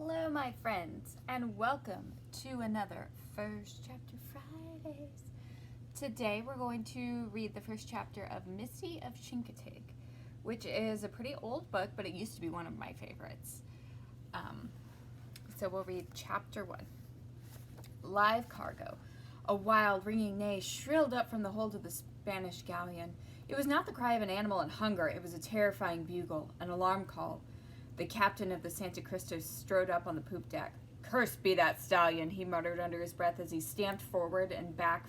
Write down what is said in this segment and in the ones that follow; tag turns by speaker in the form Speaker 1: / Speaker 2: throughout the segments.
Speaker 1: Hello, my friends, and welcome to another First Chapter Fridays. Today we're going to read the first chapter of Misty of Chincoteague, which is a pretty old book, but it used to be one of my favorites. So we'll read Chapter 1. Live cargo. A wild, ringing neigh shrilled up from the hold of the Spanish galleon. It was not the cry of an animal in hunger, it was a terrifying bugle, an alarm call. The captain of the Santa Crista strode up on the poop deck. "Cursed be that stallion," he muttered under his breath as he stamped forward and back.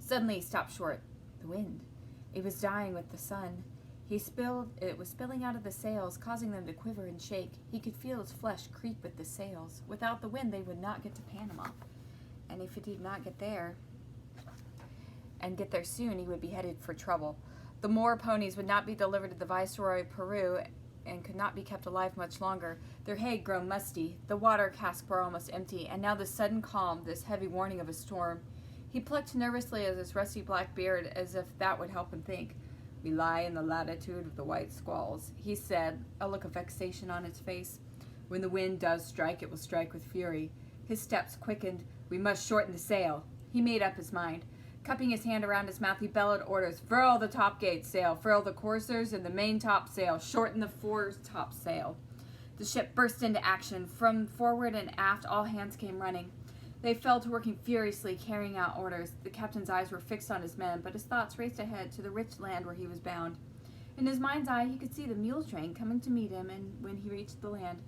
Speaker 1: Suddenly he stopped short. The wind. It was dying with the sun. It was spilling out of the sails, causing them to quiver and shake. He could feel his flesh creep with the sails. Without the wind, they would not get to Panama. And if it did not get there soon, he would be headed for trouble. The Moor ponies would not be delivered to the Viceroy of Peru and could not be kept alive much longer. Their hay had grown musty, the water casks were almost empty, and now this sudden calm, this heavy warning of a storm. He plucked nervously at his rusty black beard as if that would help him think. "We lie in the latitude of the white squalls," he said, a look of vexation on his face. "When the wind does strike, it will strike with fury." His steps quickened. "We must shorten the sail." He made up his mind. Cupping his hand around his mouth, he bellowed orders. "Furl the topgate sail, furl the coursers and the main topsail, shorten the foretopsail." The ship burst into action. From forward and aft, all hands came running. They fell to working furiously, carrying out orders. The captain's eyes were fixed on his men, but his thoughts raced ahead to the rich land where he was bound. In his mind's eye, he could see the mule train coming to meet him, and when he reached the land,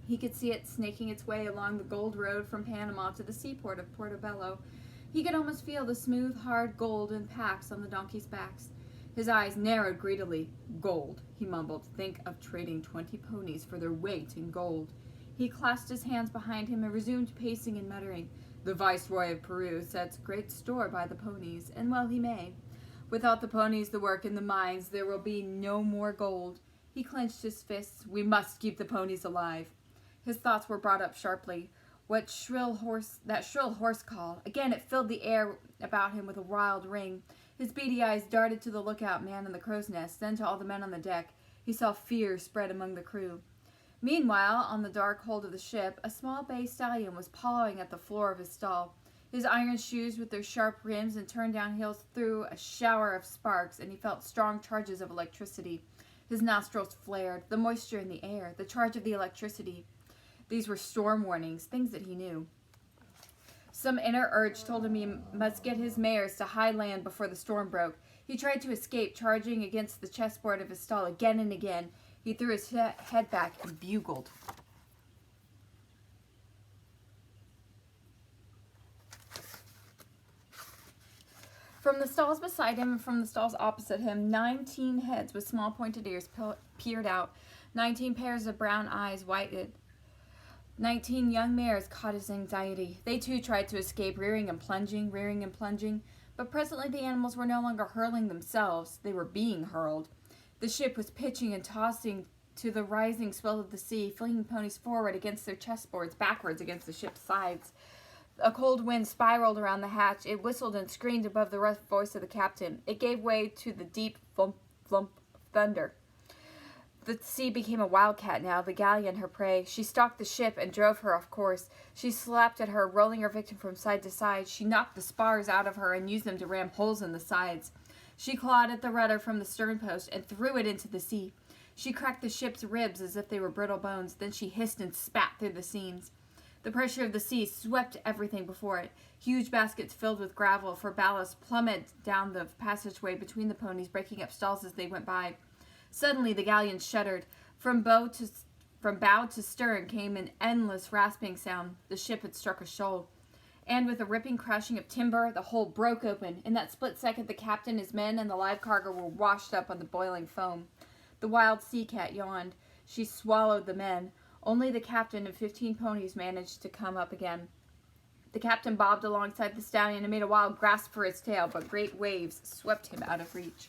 Speaker 1: he could see it snaking its way along the gold road from Panama to the seaport of Portobello. He could almost feel the smooth, hard gold in packs on the donkeys' backs. His eyes narrowed greedily. "Gold," he mumbled. "Think of trading 20 ponies for their weight in gold." He clasped his hands behind him and resumed pacing and muttering. "The Viceroy of Peru sets great store by the ponies, and well he may. Without the ponies, the work in the mines, there will be no more gold." He clenched his fists. "We must keep the ponies alive." His thoughts were brought up sharply. That shrill horse call. Again it filled the air about him with a wild ring. His beady eyes darted to the lookout man in the crow's nest, then to all the men on the deck. He saw fear spread among the crew. Meanwhile, on the dark hold of the ship, a small bay stallion was pawing at the floor of his stall. His iron shoes with their sharp rims and turned down heels threw a shower of sparks, and he felt strong charges of electricity. His nostrils flared, the moisture in the air, the charge of the electricity. These were storm warnings, things that he knew. Some inner urge told him he must get his mares to high land before the storm broke. He tried to escape, charging against the chessboard of his stall again and again. He threw his head back and bugled. From the stalls beside him and from the stalls opposite him, 19 heads with small pointed ears peered out. 19 pairs of brown eyes whitened. 19 young mares caught his anxiety. They too tried to escape, rearing and plunging. But presently the animals were no longer hurling themselves. They were being hurled. The ship was pitching and tossing to the rising swell of the sea, flinging ponies forward against their chessboards, backwards against the ship's sides. A cold wind spiraled around the hatch. It whistled and screamed above the rough voice of the captain. It gave way to the deep flump, flump of thunder. The sea became a wildcat now, the galleon her prey. She stalked the ship and drove her off course. She slapped at her, rolling her victim from side to side. She knocked the spars out of her and used them to ram holes in the sides. She clawed at the rudder from the stern post and threw it into the sea. She cracked the ship's ribs as if they were brittle bones. Then she hissed and spat through the seams. The pressure of the sea swept everything before it. Huge baskets filled with gravel for ballast plummeted down the passageway between the ponies, breaking up stalls as they went by. Suddenly the galleon shuddered. From bow to stern came an endless rasping sound. The ship had struck a shoal. And with a ripping crashing of timber, the hull broke open. In that split second, the captain, his men, and the live cargo were washed up on the boiling foam. The wild sea cat yawned. She swallowed the men. Only the captain and 15 ponies managed to come up again. The captain bobbed alongside the stallion and made a wild grasp for his tail, but great waves swept him out of reach.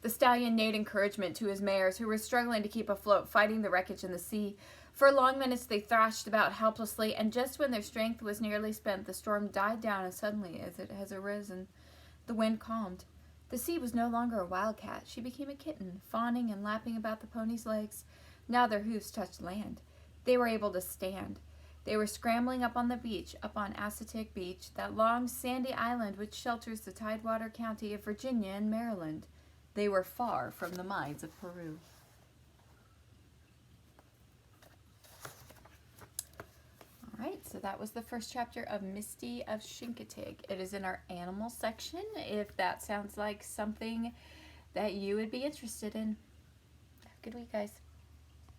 Speaker 1: The stallion neighed encouragement to his mares, who were struggling to keep afloat, fighting the wreckage in the sea. For long minutes they thrashed about helplessly, and just when their strength was nearly spent, the storm died down as suddenly as it has arisen. The wind calmed. The sea was no longer a wildcat. She became a kitten, fawning and lapping about the pony's legs. Now their hoofs touched land. They were able to stand. They were scrambling up on the beach, up on Chincoteague Beach, that long sandy island which shelters the Tidewater County of Virginia and Maryland. They were far from the mines of Peru. All right, so that was the first chapter of Misty of Chincoteague. It is in our animal section, if that sounds like something that you would be interested in. Have a good week, guys.